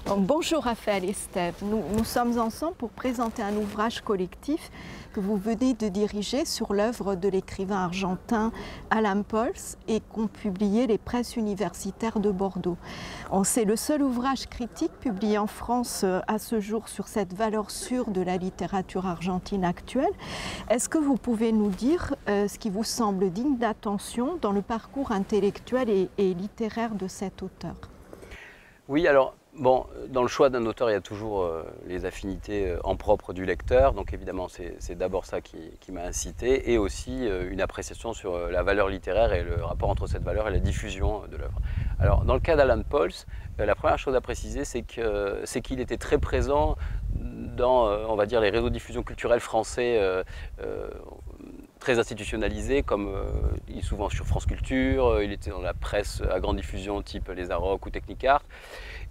Donc, bonjour Raphaël et Steve, nous sommes ensemble pour présenter un ouvrage collectif que vous venez de diriger sur l'œuvre de l'écrivain argentin Alan Pauls et qu'ont publié les presses universitaires de Bordeaux. C'est le seul ouvrage critique publié en France à ce jour sur cette valeur sûre de la littérature argentine actuelle. Est-ce que vous pouvez nous dire ce qui vous semble digne d'attention dans le parcours intellectuel et littéraire de cet auteur? Oui, alors, bon, dans le choix d'un auteur, il y a toujours les affinités en propre du lecteur. Donc évidemment, c'est d'abord ça qui m'a incité, et aussi une appréciation sur la valeur littéraire et le rapport entre cette valeur et la diffusion de l'œuvre. Alors, dans le cas d'Alan Pauls, la première chose à préciser, c'est qu'il était très présent dans, on va dire, les réseaux de diffusion culturelle français très institutionnalisé, comme il est souvent sur France Culture, il était dans la presse à grande diffusion type Les Arocs ou Technicart.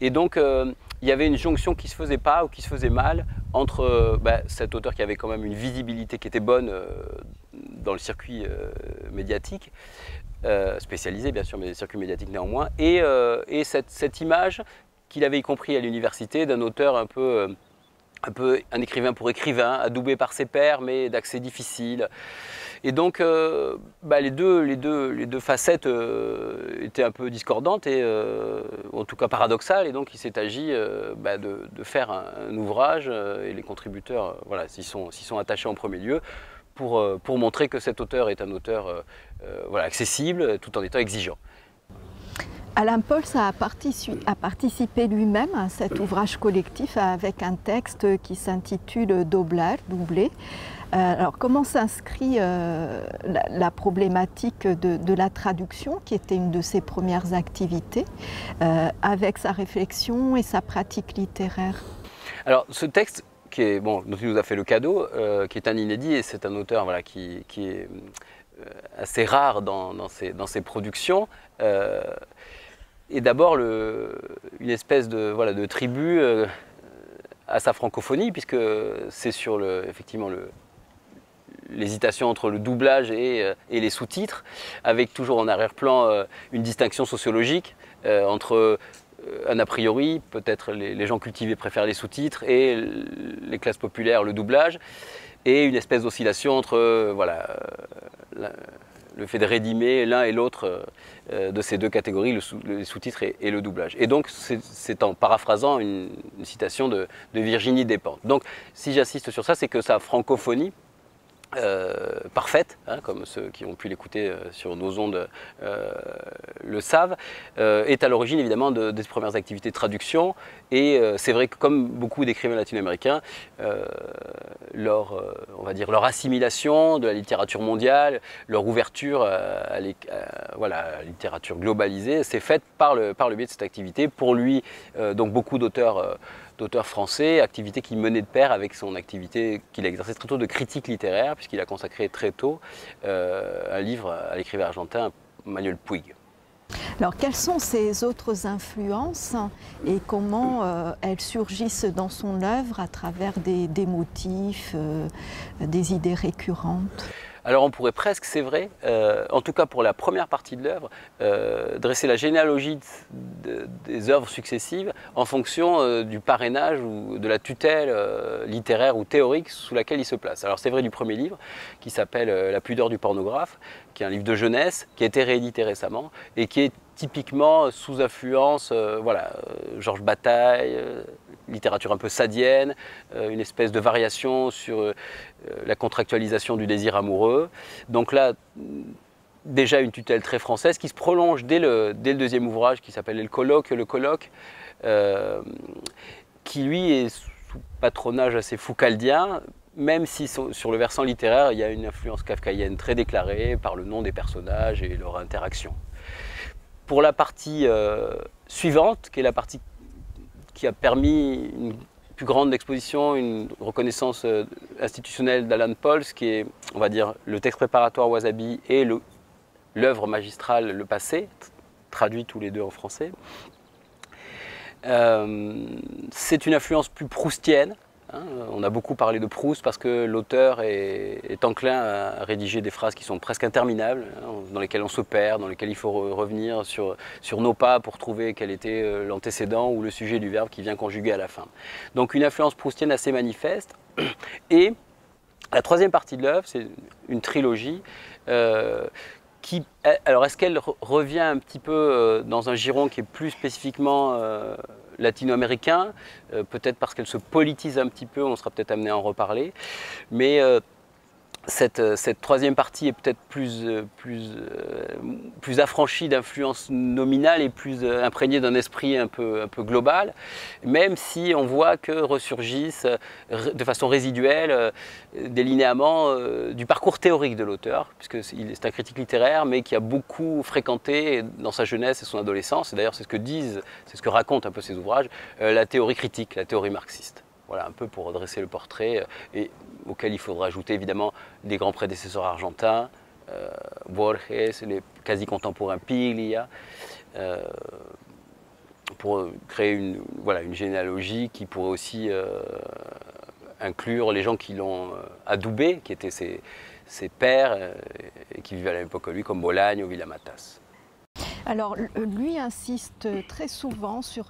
Et donc il y avait une jonction qui ne se faisait pas ou qui se faisait mal entre cet auteur qui avait quand même une visibilité qui était bonne dans le circuit médiatique, spécialisé bien sûr, mais circuit médiatique néanmoins, et cette image qu'il avait y compris à l'université d'un auteur un peu un écrivain pour écrivain, adoubé par ses pairs, mais d'accès difficile. Et donc, les deux facettes étaient un peu discordantes, et en tout cas paradoxales, et donc il s'est agi de faire un ouvrage, et les contributeurs s'y sont attachés en premier lieu, pour montrer que cet auteur est un auteur accessible, tout en étant exigeant. Alan Pauls a participé lui-même à cet ouvrage collectif avec un texte qui s'intitule « Doublé ». Alors, comment s'inscrit la problématique de la traduction, qui était une de ses premières activités, avec sa réflexion et sa pratique littéraire? Alors, ce texte, dont il nous a fait le cadeau, qui est un inédit, et c'est un auteur qui est assez rare dans ses productions, et d'abord une espèce de tribut à sa francophonie, puisque c'est sur effectivement l'hésitation entre le doublage et les sous-titres, avec toujours en arrière-plan une distinction sociologique entre un a priori, peut-être les gens cultivés préfèrent les sous-titres, et les classes populaires le doublage, et une espèce d'oscillation entre le fait de rédimer l'un et l'autre de ces deux catégories, les sous-titres et le doublage. Et donc, c'est en paraphrasant une citation de Virginie Despentes. Donc, si j'insiste sur ça, c'est que sa francophonie parfaite, comme ceux qui ont pu l'écouter sur nos ondes le savent, est à l'origine évidemment des premières activités de traduction. Et c'est vrai que, comme beaucoup d'écrivains latino-américains, leur assimilation de la littérature mondiale, leur ouverture à la littérature globalisée, s'est faite par le biais de cette activité. Pour lui, donc beaucoup d'auteurs français, activité qui menait de pair avec son activité qu'il a exercée très tôt de critique littéraire, puisqu'il a consacré très tôt un livre à l'écrivain argentin Manuel Puig. Alors, quelles sont ces autres influences et comment elles surgissent dans son œuvre à travers des motifs, des idées récurrentes? Alors on pourrait presque, c'est vrai, en tout cas pour la première partie de l'œuvre, dresser la généalogie des œuvres successives en fonction du parrainage ou de la tutelle littéraire ou théorique sous laquelle il se place. Alors c'est vrai du premier livre, qui s'appelle La pudeur du pornographe, qui est un livre de jeunesse, qui a été réédité récemment, et qui est typiquement sous influence, Georges Bataille, littérature un peu sadienne, une espèce de variation sur la contractualisation du désir amoureux. Donc là, déjà une tutelle très française qui se prolonge dès le deuxième ouvrage qui s'appelle Le colloque, qui lui est sous patronage assez foucaldien, même si sur le versant littéraire, il y a une influence kafkaïenne très déclarée par le nom des personnages et leur interaction. Pour la partie suivante, qui est la partie qui a permis une plus grande exposition, une reconnaissance institutionnelle d'Alan Pauls, qui est, on va dire, le texte préparatoire Wasabi et l'œuvre magistrale Le Passé, traduit tous les deux en français. C'est une influence plus proustienne, On a beaucoup parlé de Proust parce que l'auteur est enclin à rédiger des phrases qui sont presque interminables, dans lesquelles on se perd, dans lesquelles il faut revenir sur nos pas pour trouver quel était l'antécédent ou le sujet du verbe qui vient conjuguer à la fin. Donc une influence proustienne assez manifeste. Et la troisième partie de l'œuvre, c'est une trilogie alors est-ce qu'elle revient un petit peu dans un giron qui est plus spécifiquement latino-américain, peut-être parce qu'elle se politise un petit peu, on sera peut-être amené à en reparler, mais cette troisième partie est peut-être plus affranchie d'influence nominale et plus imprégnée d'un esprit un peu global, même si on voit que ressurgissent de façon résiduelle des linéaments du parcours théorique de l'auteur, puisque c'est un critique littéraire, mais qui a beaucoup fréquenté dans sa jeunesse et son adolescence, et d'ailleurs c'est ce que racontent un peu ses ouvrages, la théorie critique, la théorie marxiste. Voilà, un peu pour dresser le portrait, et auquel il faudra ajouter évidemment des grands prédécesseurs argentins, Borges, les quasi contemporains Piglia, pour créer une généalogie qui pourrait aussi inclure les gens qui l'ont adoubé, qui étaient ses pères et qui vivaient à la même époque que lui, comme Bolagne ou Villamatas. Alors, lui insiste très souvent sur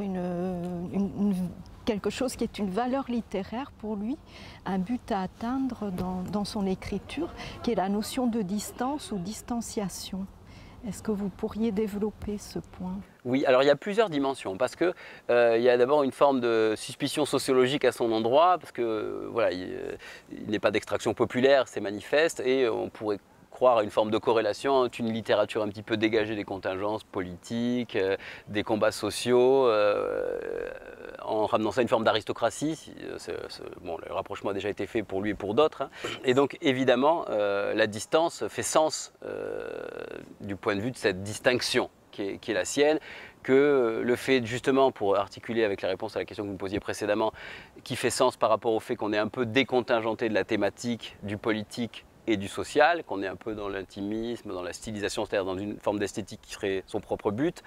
quelque chose qui est une valeur littéraire pour lui, un but à atteindre dans son écriture, qui est la notion de distance ou distanciation. Est-ce que vous pourriez développer ce point? Oui, alors il y a plusieurs dimensions, parce que il y a d'abord une forme de suspicion sociologique à son endroit, parce que voilà, il n'est pas d'extraction populaire, c'est manifeste, et on pourrait croire à une forme de corrélation entre une littérature un petit peu dégagée des contingences politiques, des combats sociaux, en ramenant ça à une forme d'aristocratie. Bon, le rapprochement a déjà été fait pour lui et pour d'autres. Hein. Et donc évidemment, la distance fait sens du point de vue de cette distinction qui est la sienne, que le fait justement, pour articuler avec la réponse à la question que vous me posiez précédemment, qui fait sens par rapport au fait qu'on est un peu décontingenté de la thématique, du politique et du social, qu'on est un peu dans l'intimisme, dans la stylisation, c'est-à-dire dans une forme d'esthétique qui serait son propre but.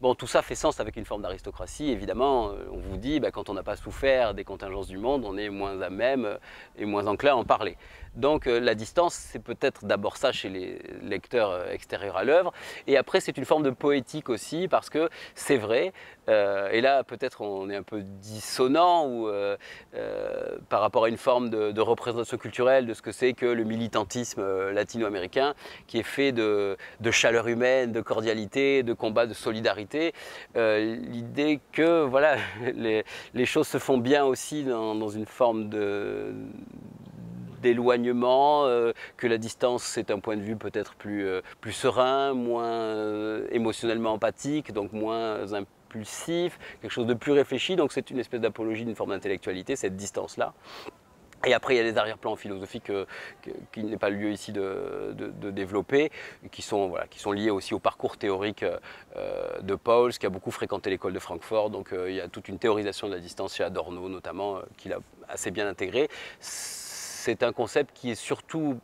Bon, tout ça fait sens avec une forme d'aristocratie. Évidemment, on vous dit, quand on n'a pas souffert des contingences du monde, on est moins à même et moins enclin à en parler. Donc la distance, c'est peut-être d'abord ça chez les lecteurs extérieurs à l'œuvre. Et après, c'est une forme de poétique aussi, parce que c'est vrai, et là peut-être on est un peu dissonant ou, par rapport à une forme de représentation culturelle de ce que c'est que le militantisme latino-américain, qui est fait de chaleur humaine, de cordialité, de combat, de solidarité. L'idée que voilà, les choses se font bien aussi dans une forme d'éloignement, que la distance c'est un point de vue peut-être plus serein, moins émotionnellement empathique, donc moins impulsif, quelque chose de plus réfléchi, donc c'est une espèce d'apologie d'une forme d'intellectualité, cette distance-là. Et après, il y a des arrière-plans philosophiques qu'il n'est pas lieu ici de développer, qui sont liés aussi au parcours théorique de Pauwels, qui a beaucoup fréquenté l'école de Francfort. Donc il y a toute une théorisation de la distance chez Adorno, notamment, qu'il a assez bien intégré. C'est un concept qui est surtout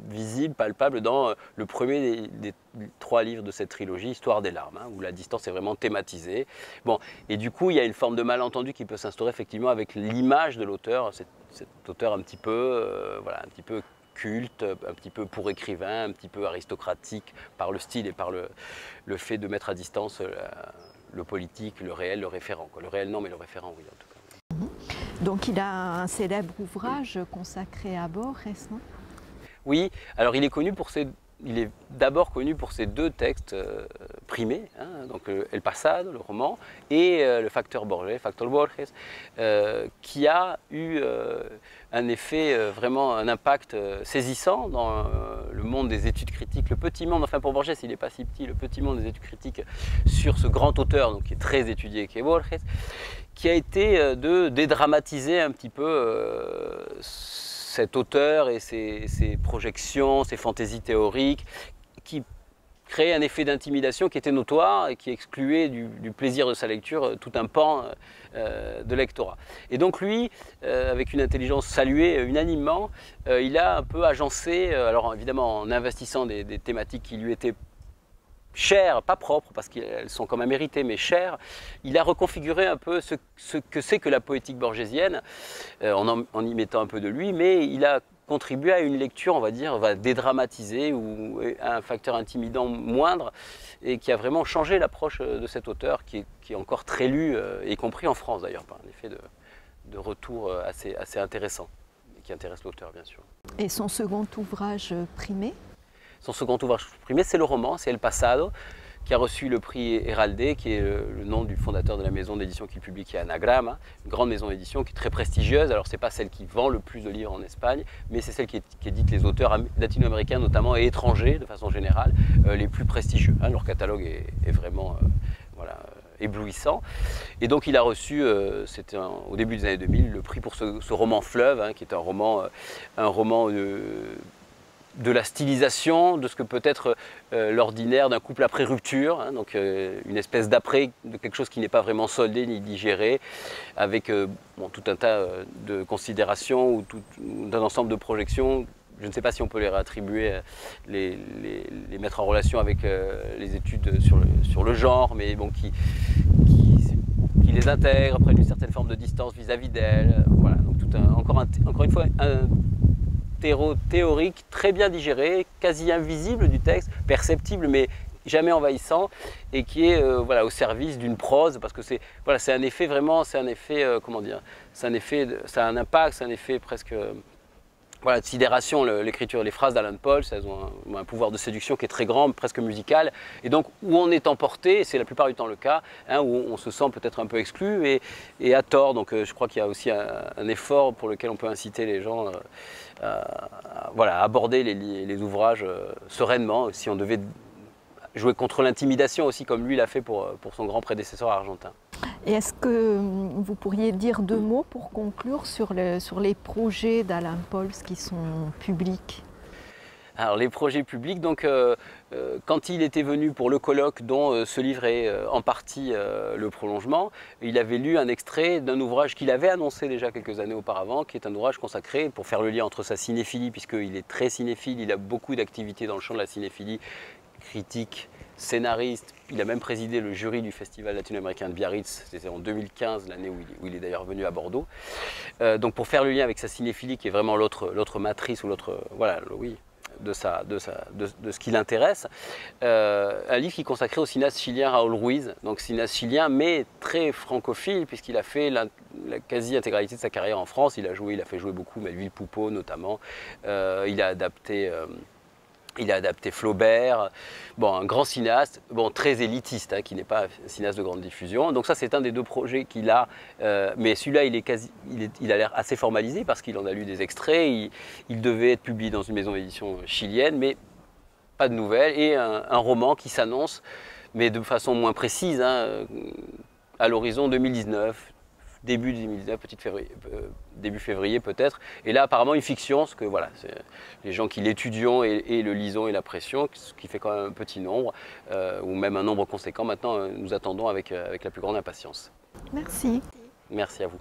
visible, palpable dans le premier des 3 livres de cette trilogie, Histoire des larmes, où la distance est vraiment thématisée. Bon, et du coup, il y a une forme de malentendu qui peut s'instaurer effectivement avec l'image de l'auteur, cet auteur un petit peu culte, un petit peu pour écrivain, un petit peu aristocratique par le style et par le fait de mettre à distance le politique, le réel, le référent. Le réel non, mais le référent, oui, en tout cas. Donc il a un célèbre ouvrage consacré à Borges, non? Oui, alors il est d'abord connu pour ses 2 textes primés, donc El Pasado, le roman, et le Factor Borges, qui a eu un effet, vraiment un impact saisissant dans le monde des études critiques, le petit monde, enfin pour Borges il n'est pas si petit, le petit monde des études critiques sur ce grand auteur, donc qui est très étudié, qui est Borges, qui a été de dédramatiser un petit peu cet auteur et ses projections, ses fantaisies théoriques, qui créait un effet d'intimidation qui était notoire et qui excluait du plaisir de sa lecture tout un pan de lectorat. Et donc lui, avec une intelligence saluée unanimement, il a un peu agencé, alors évidemment en investissant des thématiques qui lui étaient chères, pas propres parce qu'elles sont quand même héritées, mais chères, il a reconfiguré un peu ce que c'est que la poétique borgésienne, en y mettant un peu de lui, mais il a contribué à une lecture, on va dire, dédramatisée ou à un facteur intimidant moindre et qui a vraiment changé l'approche de cet auteur qui est encore très lu, y compris en France d'ailleurs, par un effet de retour assez intéressant, et qui intéresse l'auteur bien sûr. Et son second ouvrage primé? Son second ouvrage primé, c'est le roman, c'est El Pasado, qui a reçu le prix Heraldé, qui est le nom du fondateur de la maison d'édition qu'il publie, qui est Anagrama, une grande maison d'édition qui est très prestigieuse. Alors, ce n'est pas celle qui vend le plus de livres en Espagne, mais c'est celle qui édite les auteurs latino-américains notamment et étrangers, de façon générale, les plus prestigieux. Hein, leur catalogue est vraiment voilà, éblouissant. Et donc, il a reçu, c'était au début des années 2000, le prix pour ce roman Fleuve, hein, qui est un roman de la stylisation, de ce que peut être l'ordinaire d'un couple après rupture, hein, donc une espèce d'après, de quelque chose qui n'est pas vraiment soldé ni digéré, avec bon, tout un tas de considérations ou d'un ensemble de projections. Je ne sais pas si on peut les réattribuer, les mettre en relation avec les études sur le genre, mais bon, qui les intègrent, prennent une certaine forme de distance vis-à-vis d'elles. Voilà, donc encore une fois, un terreau théorique très bien digéré, quasi invisible du texte, perceptible mais jamais envahissant, et qui est voilà, au service d'une prose, parce que c'est voilà, un effet vraiment, c'est un effet, comment dire, c'est un effet, ça a un impact, c'est un effet presque voilà, de sidération, l'écriture, les phrases d'Alan Pauls, elles ont un pouvoir de séduction qui est très grand, presque musical, et donc où on est emporté, et c'est la plupart du temps le cas, hein, où on se sent peut-être un peu exclu, et à tort, donc je crois qu'il y a aussi un effort pour lequel on peut inciter les gens voilà, à aborder les ouvrages sereinement, si on devait jouer contre l'intimidation aussi, comme lui l'a fait pour son grand prédécesseur argentin. Et est-ce que vous pourriez dire deux mots pour conclure sur les projets d'Alan Pauls qui sont publics? Alors les projets publics, donc quand il était venu pour le colloque dont ce livre est en partie le prolongement, il avait lu un extrait d'un ouvrage qu'il avait annoncé déjà quelques années auparavant, qui est un ouvrage consacré pour faire le lien entre sa cinéphilie, puisqu'il est très cinéphile, il a beaucoup d'activités dans le champ de la cinéphilie, critique, scénariste, il a même présidé le jury du festival latino-américain de Biarritz, c'était en 2015, l'année où il est d'ailleurs venu à Bordeaux. Donc pour faire le lien avec sa cinéphilie, qui est vraiment l'autre matrice, ou l'autre, voilà, oui, de ce qui l'intéresse, un livre qui est consacré au cinéaste chilien Raúl Ruiz, donc cinéaste chilien mais très francophile, puisqu'il a fait la quasi-intégralité de sa carrière en France. Il a fait jouer beaucoup Melville Poupeau notamment, il a adapté Flaubert, bon, un grand cinéaste, bon, très élitiste, hein, qui n'est pas un cinéaste de grande diffusion. Donc ça, c'est un des deux projets qu'il a, mais celui-là, il a l'air assez formalisé parce qu'il en a lu des extraits. Il devait être publié dans une maison d'édition chilienne, mais pas de nouvelles, et un roman qui s'annonce, mais de façon moins précise, hein, à l'horizon 2019. Début 2019, début février peut-être. Et là, apparemment, une fiction, parce que voilà, c'est les gens qui l'étudient et le lisons et la pression, ce qui fait quand même un petit nombre, ou même un nombre conséquent. Maintenant, nous attendons avec la plus grande impatience. Merci. Merci à vous.